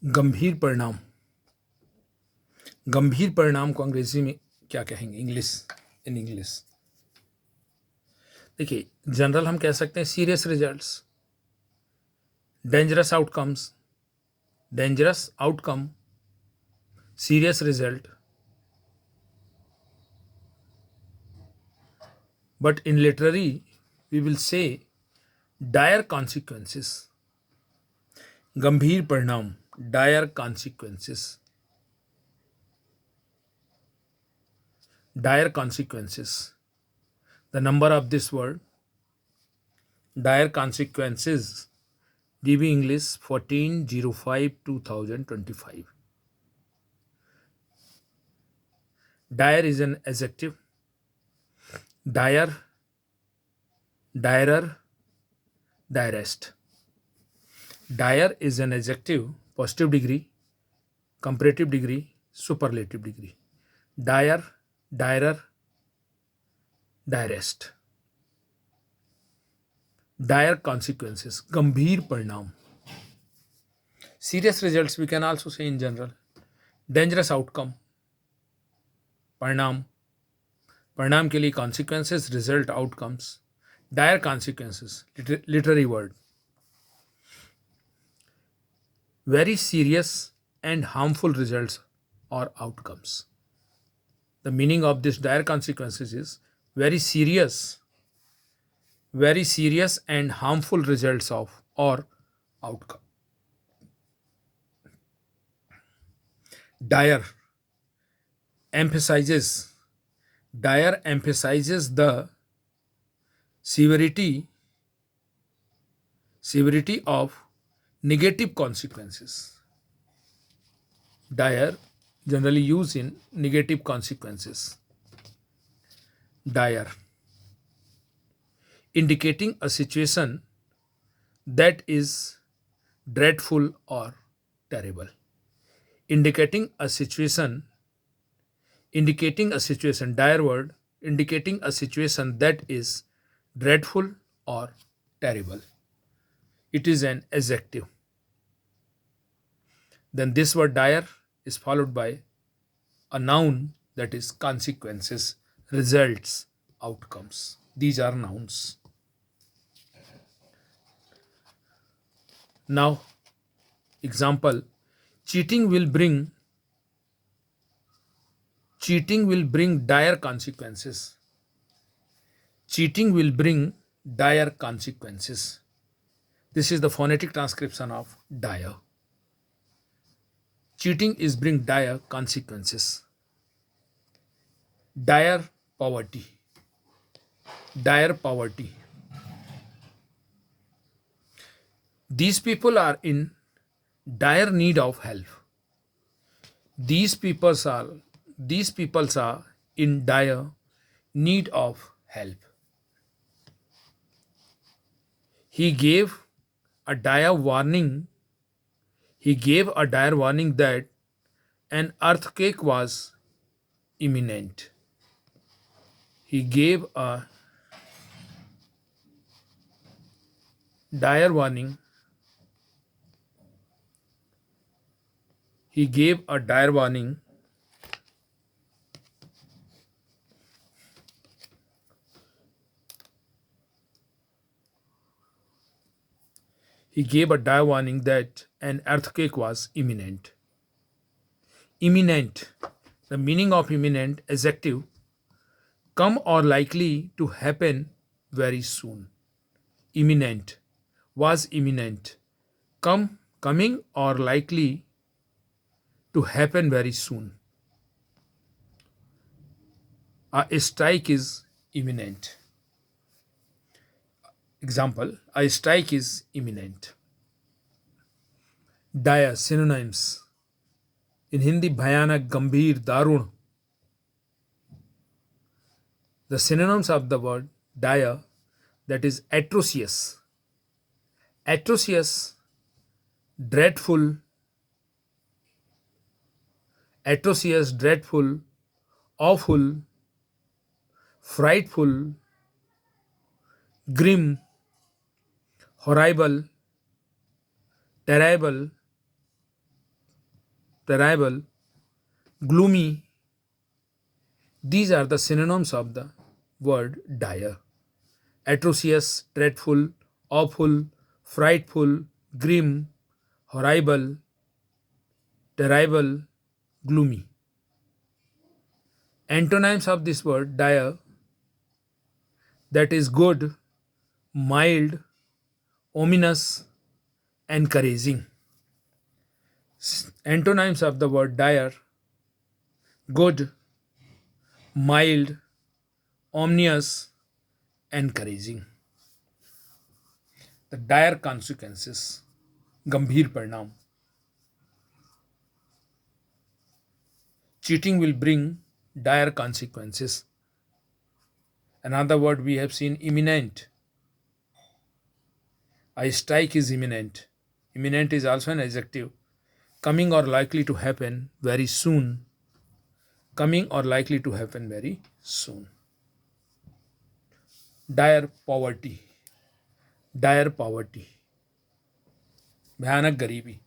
गंभीर परिणाम। गंभीर परिणाम को अंग्रेजी में क्या कहेंगे? इन इंग्लिश देखिए, जनरल हम कह सकते हैं serious results, dangerous outcomes, dangerous outcome, serious result. But in literary we will say dire consequences. गंभीर परिणाम, dire consequences, dire consequences. The number of this word, dire consequences, DB English 14/05/2025. Dire is an adjective. Dire, direr, direst. Dire is an adjective, positive degree, comparative degree, superlative degree. Dire, direr, direst. Dire consequences, गंभीर परिणाम. Serious results we can also say in general. Dangerous outcome, परिणाम. परिणाम के लिए consequences, result, outcomes. Dire consequences, literary word. Very serious and harmful results or outcomes. The meaning of this dire consequences is very serious and harmful results of or outcome. Dire emphasizes the severity of negative consequences. Dire generally used in negative consequences. Dire, indicating a situation that is dreadful or terrible. Indicating a situation, dire word, indicating a situation that is dreadful or terrible. It is an adjective. Then this word dire is followed by a noun, that is consequences, results, outcomes. These are nouns. Now, example, cheating will bring dire consequences. Cheating will bring dire consequences. This is the phonetic transcription of dire. Cheating is bring dire consequences. Dire poverty. Dire poverty. These people are in dire need of help. These peoples are in dire need of help. He gave a dire warning. That an earthquake was imminent. He gave a dire warning. He gave a dire warning that an earthquake was imminent. Imminent. The meaning of imminent, adjective, come or likely to happen very soon. Imminent, was imminent, coming or likely to happen very soon. A strike is imminent. Example, a strike is imminent. Dire, synonyms. In Hindi, bhayanak, gambhir, darun. The synonyms of the word dire, that is atrocious. Atrocious, dreadful, awful, frightful, grim, horrible, terrible, terrible, gloomy. These are the synonyms of the word dire. Atrocious, dreadful, awful, frightful, grim, horrible, terrible, gloomy. Antonyms of this word dire, that is good, mild, ominous, encouraging. Antonyms of the word dire: good, mild, ominous, encouraging. The dire consequences, गंभीर परिणाम. Cheating will bring dire consequences. Another word we have seen, imminent. A strike is imminent. Imminent is also an adjective. Coming or likely to happen very soon. Coming or likely to happen very soon. Dire poverty. Dire poverty. भयानक गरीबी.